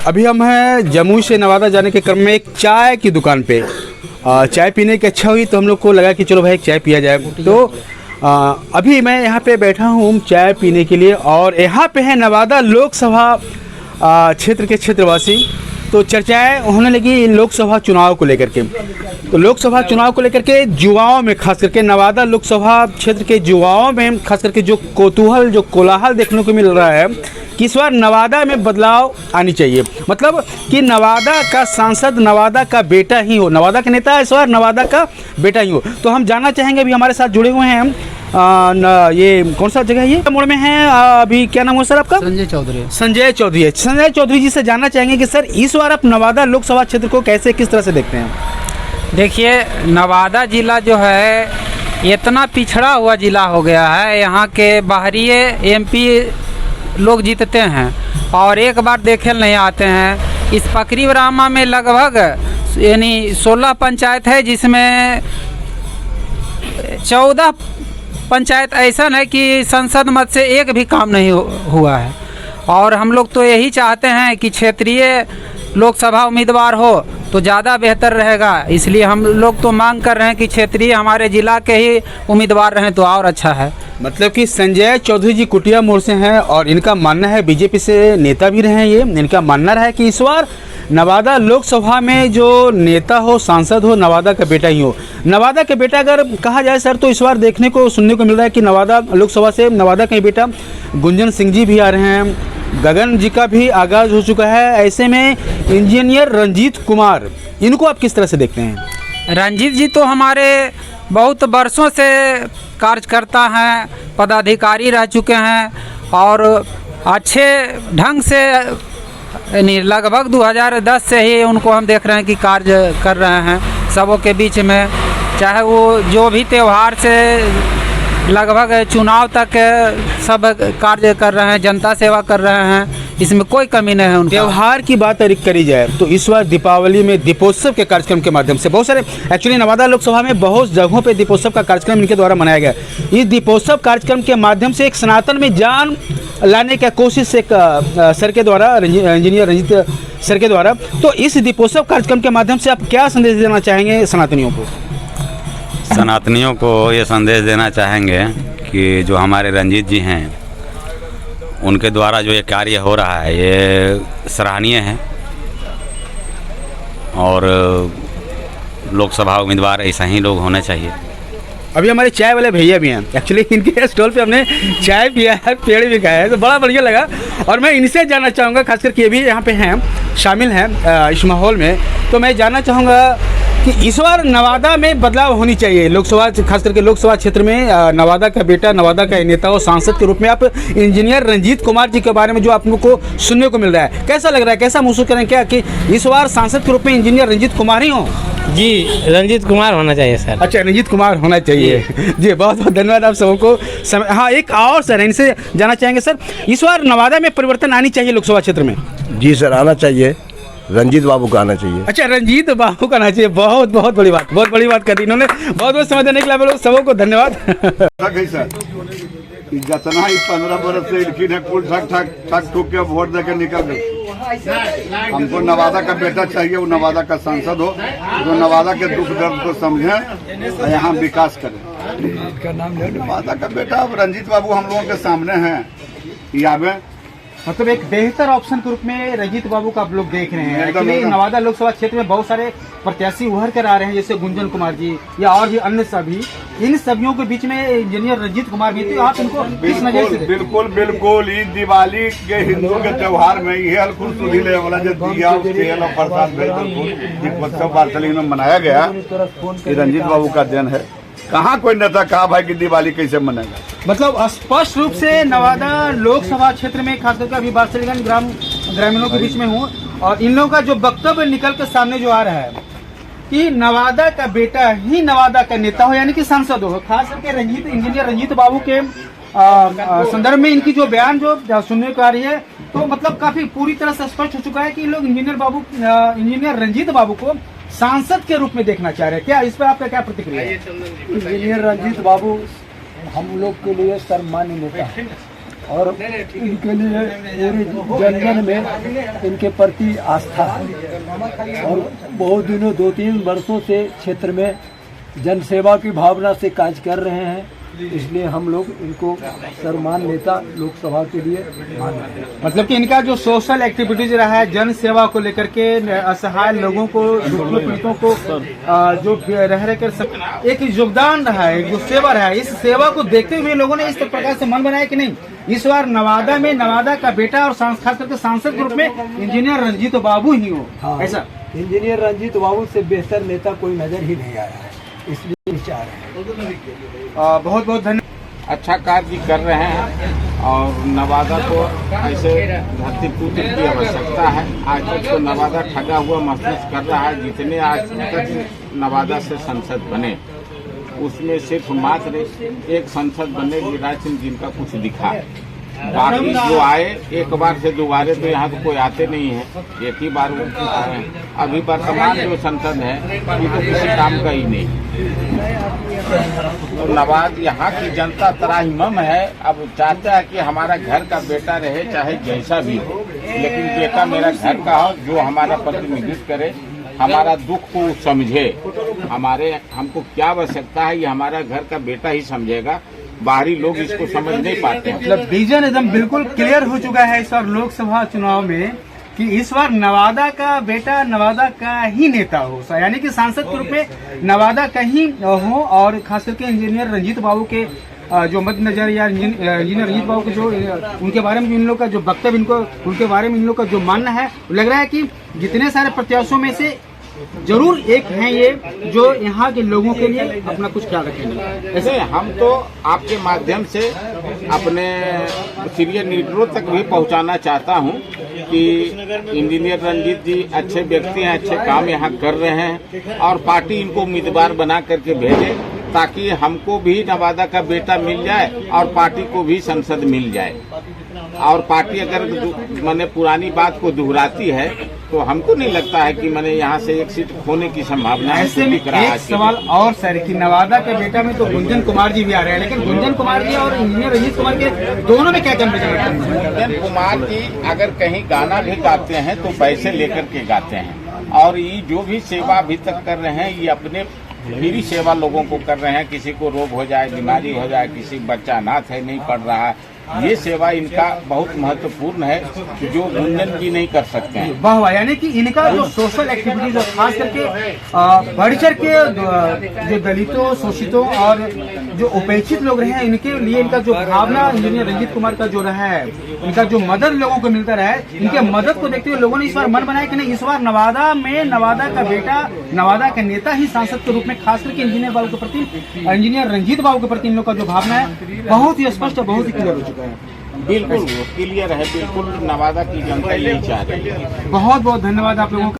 अभी हम हैं जमुई से नवादा जाने के क्रम में एक चाय की दुकान पे। चाय पीने की अच्छा हुई तो हम लोग को लगा कि चलो भाई एक चाय पिया जाए। तो अभी मैं यहाँ पे बैठा हूँ चाय पीने के लिए और यहाँ पे है नवादा लोकसभा क्षेत्र के क्षेत्रवासी। तो चर्चाएं होने लगी लोकसभा चुनाव को लेकर के। तो लोकसभा चुनाव को लेकर के युवाओं में खास करके नवादा लोकसभा क्षेत्र के युवाओं में खास करके जो कौतूहल जो कोलाहल देखने को मिल रहा है कि इस बार नवादा में बदलाव आनी चाहिए। मतलब कि नवादा का सांसद नवादा का बेटा ही हो, नवादा का नेता इस बार नवादा का बेटा ही हो। तो हम जानना चाहेंगे, अभी हमारे साथ जुड़े हुए हैं हम ये कौन सा जगह है, ये मोड़ में है। अभी क्या नाम है सर आपका? संजय चौधरी। संजय चौधरी है। संजय चौधरी जी से जानना चाहेंगे कि सर इस बार आप नवादा लोकसभा क्षेत्र को कैसे किस तरह से देखते हैं? देखिए, नवादा जिला जो है इतना पिछड़ा हुआ जिला हो गया है। यहाँ के बाहरी एमपी लोग जीतते हैं और एक बार देखे नहीं आते हैं। इस पकरी ब्राह्मा में लगभग यानी 16 पंचायत है, जिसमें 14 पंचायत ऐसा है कि संसद मत से एक भी काम नहीं हुआ है। और हम लोग तो यही चाहते हैं कि क्षेत्रीय लोकसभा उम्मीदवार हो तो ज़्यादा बेहतर रहेगा। इसलिए हम लोग तो मांग कर रहे हैं कि क्षेत्रीय हमारे ज़िला के ही उम्मीदवार रहें तो और अच्छा है। मतलब कि संजय चौधरी जी कुटिया मोड़ से हैं और इनका मानना है, बीजेपी से नेता भी रहे हैं ये, इनका मानना रहा है कि इस बार नवादा लोकसभा में जो नेता हो सांसद हो नवादा का बेटा ही हो। नवादा के बेटा अगर कहा जाए सर तो इस बार देखने को सुनने को मिल रहा है कि नवादा लोकसभा से नवादा का ही बेटा गुंजन सिंह जी भी आ रहे हैं, गगन जी का भी आगाज़ हो चुका है। ऐसे में इंजीनियर रंजीत कुमार, इनको आप किस तरह से देखते हैं? रंजीत जी तो हमारे बहुत वर्षों से कार्यकर्ता हैं, पदाधिकारी रह चुके हैं और अच्छे ढंग से यानी लगभग 2010 से ही उनको हम देख रहे हैं कि कार्य कर रहे हैं सबों के बीच में। चाहे वो जो भी त्यौहार से लगभग चुनाव तक सब कार्य कर रहे हैं, जनता सेवा कर रहे हैं, इसमें कोई कमी नहीं है उनका। त्यौहार की बात करी जाए तो इस बार दीपावली में दीपोत्सव के कार्यक्रम के माध्यम से बहुत सारे एक्चुअली नवादा लोकसभा में बहुत जगहों पे दीपोत्सव का कार्यक्रम इनके द्वारा मनाया गया। इस दीपोत्सव कार्यक्रम के माध्यम से एक सनातन में जान लाने का कोशिश एक सर के द्वारा, इंजीनियर रंजीत सर के द्वारा। तो इस दीपोत्सव कार्यक्रम के माध्यम से आप क्या संदेश देना चाहेंगे सनातनियों को? सनातनियों को ये संदेश देना चाहेंगे कि जो हमारे रंजीत जी हैं उनके द्वारा जो ये कार्य हो रहा है ये सराहनीय है और लोकसभा उम्मीदवार ऐसा ही लोग होने चाहिए। अभी हमारे चाय वाले भैया भी हैं, एक्चुअली इनके स्टॉल पे हमने चाय पिया है, पेड़ भी खाया है, तो बड़ा बढ़िया लगा। और मैं इनसे जानना चाहूँगा, खास करके ये भी यहाँ पे हैं, शामिल हैं इस माहौल में। तो मैं जानना चाहूँगा कि इस बार नवादा में बदलाव होनी चाहिए लोकसभा, खास करके लोकसभा क्षेत्र में नवादा का बेटा, नवादा का नेता हो सांसद के रूप में। आप इंजीनियर रंजीत कुमार जी के बारे में जो आप लोग को सुनने को मिल रहा है, कैसा लग रहा है, कैसा महसूस करें क्या कि इस बार सांसद के रूप में इंजीनियर रंजीत कुमार ही हो? जी, रंजीत कुमार होना चाहिए सर। अच्छा, रंजीत कुमार होना चाहिए जी। बहुत बहुत धन्यवाद आप सबको। हाँ, एक और सर इनसे जानना चाहेंगे सर, इस बार नवादा में परिवर्तन आनी चाहिए लोकसभा क्षेत्र में? जी सर, आना चाहिए, रंजीत बाबू का आना चाहिए। अच्छा, रंजीत बाबू का आना चाहिए। बहुत बहुत बड़ी बात, बहुत बड़ी बात कर दी इन्होंने। बहुत बहुत समय देने के लिए आप लोग सबको धन्यवाद। जितना ही 15 बरस से इनकी ने कुल ठक ठुक के वोट देकर निकल गए। हमको नवादा का बेटा चाहिए, वो नवादा का सांसद हो जो नवादा के दुख दर्द को समझे और यहाँ विकास करे। नवादा का बेटा अब रंजीत बाबू हम लोगों के सामने हैं। यहाँ मतलब एक बेहतर ऑप्शन के रूप में रंजीत बाबू का आप लोग देख रहे हैं। एक्चुअली नवादा लोकसभा क्षेत्र में बहुत सारे प्रत्याशी उभर कर आ रहे हैं, जैसे गुंजन कुमार जी या और भी अन्य सभी। इन सभियों के बीच में इंजीनियर रंजीत कुमार भी, तो आप इनको किस नजर से? बिल्कुल बिल्कुल, ईद दिवाली के हिंदू के त्योहार में ये हल्कुल सुधी ले वाला जो दिया तेल और प्रसाद दीपोत्सव बारतली में मनाया गया, ये रंजीत बाबू का दिन है। कहाँ कोई नेता कहा भाई कि दिवाली कैसे मनेगा? मतलब स्पष्ट रूप से नवादा लोकसभा क्षेत्र में खास करके अभी बारसलीगंज ग्रामीणों के बीच में हूँ और इन लोगों का जो वक्तव्य निकल के सामने जो आ रहा है कि नवादा का बेटा ही नवादा का नेता हो, यानी कि सांसद हो। खास करके इंजीनियर रंजीत बाबू के संदर्भ में इनकी जो बयान जो सुनने को आ रही है, तो मतलब काफी पूरी तरह से स्पष्ट हो चुका है कि लोग इंजीनियर रंजीत बाबू को सांसद के रूप में देखना चाह रहे हैं। क्या इस पर आपका क्या प्रतिक्रिया है? इंजीनियर रंजीत बाबू हम लोग के लिए सम्मान्य नेता है। और इनके लिए पूरे जन जन में इनके प्रति आस्था है और बहुत दिनों 2-3 वर्षों से क्षेत्र में जन सेवा की भावना से कार्य कर रहे हैं, इसलिए हम लोग इनको सर्वमान्य नेता लोकसभा के लिए मान रहे हैं। मतलब कि इनका जो सोशल एक्टिविटीज रहा है जन सेवा को लेकर के, असहाय लोगों को, दुखियों पीड़ितों को जो रह कर एक योगदान रहा है, जो सेवा रहा है, इस सेवा को देखते हुए लोगों ने इस प्रकार से मन बनाया कि नहीं इस बार नवादा में नवादा का बेटा और खास करके सांसद के रूप में इंजीनियर रंजीत बाबू ही हो। हाँ, ऐसा इंजीनियर रंजीत बाबू से बेहतर नेता कोई नजर ही नहीं आया है, इसलिए विचार है। बहुत बहुत धन्यवाद। अच्छा कार्य कर रहे हैं और नवादा को ऐसे धरती पुत्र की आवश्यकता है। आज तक तो नवादा ठगा हुआ महसूस कर रहा है। जितने आज तक नवादा से संसद बने उसमें सिर्फ मात्र एक संसद बने गिरिराज सिंह जिनका कुछ दिखा, बाकी जो आए एक बार से दोबारे तो यहाँ तो कोई आते नहीं है, एक ही बार वो आए। अभी वर्तमान जो संसद है ये तो किसी काम का ही नहीं। तो नवाद यहाँ की जनता त्राहिमाम है, अब चाहता है कि हमारा घर का बेटा रहे चाहे जैसा भी हो, लेकिन बेटा मेरा घर का हो, जो हमारा प्रतिनिधित्व करे, हमारा दुख को समझे। हमको क्या आवश्यकता है ये हमारा घर का बेटा ही समझेगा, बाहरी लोग इसको समझ नहीं पाते हैं। मतलब विजन एकदम बिल्कुल क्लियर हो चुका है इस बार लोकसभा चुनाव में कि इस बार नवादा का बेटा नवादा का ही नेता हो, यानी कि सांसद के रूप में नवादा का ही हो। और खास करके इंजीनियर रंजीत बाबू के जो मद नजर या इंजीनियर रंजीत बाबू के जो उनके बारे में इन लोग का जो वक्तव्य इनको उनके बारे में इन लोग का जो मानना है, लग रहा है कि जितने सारे प्रत्याशियों में से जरूर एक हैं ये जो यहाँ के लोगों के लिए अपना कुछ ख्याल रखेंगे। ऐसे हम तो आपके माध्यम से अपने सीनियर लीडरों तक भी पहुंचाना चाहता हूं कि इंजीनियर रंजीत जी अच्छे व्यक्ति हैं, अच्छे काम यहाँ कर रहे हैं और पार्टी इनको उम्मीदवार बना करके भेजे ताकि हमको भी नवादा का बेटा मिल जाए और पार्टी को भी संसद मिल जाए। और पार्टी अगर मैंने पुरानी बात को दोहराती है तो हमको नहीं लगता है कि मैंने यहाँ से एक सीट खोने की संभावना है। ऐसे में एक सवाल और सर कि नवादा के बेटा में तो गुंजन कुमार जी भी आ रहे हैं, लेकिन गुंजन कुमार जी और इंजीनियर रंजीत कुमार के दोनों में क्या कंपेरिजन है? गुंजन कुमार जी अगर कहीं गाना भी गाते हैं तो पैसे लेकर के गाते हैं और ये जो भी सेवा अभी तक कर रहे हैं ये अपने फ्री सेवा लोगों को कर रहे हैं। किसी को रोग हो जाए, बीमारी हो जाए, किसी बच्चा अनाथ है नहीं पढ़ रहा है, ये सेवा इनका बहुत महत्वपूर्ण है जो गुंजन जी नहीं कर सकते हैं। वाह वाह, यानी कि इनका जो सोशल एक्टिविटीज और खास करके बढ़ चढ़ के जो दलितों, शोषितों और जो उपेक्षित लोग रहे हैं इनके लिए इनका जो भावना इंजीनियर रंजीत कुमार का जो रहा है, इनका जो मदद लोगों को मिलता रहा है, इनके मदद को देखते हुए लोगों ने इस बार मन बनाया कि नहीं इस बार नवादा में नवादा का बेटा, नवादा का नेता ही सांसद के रूप में खास करके इंजीनियर बाबू के प्रति, इंजीनियर रंजीत बाबू के प्रति इन लोग का जो भावना है बहुत ही स्पष्ट, बहुत ही क्लियर हो चुका है। बिल्कुल क्लियर है, बिल्कुल नवादा की जनता यही चाह रही है। बहुत बहुत धन्यवाद आप लोगों का।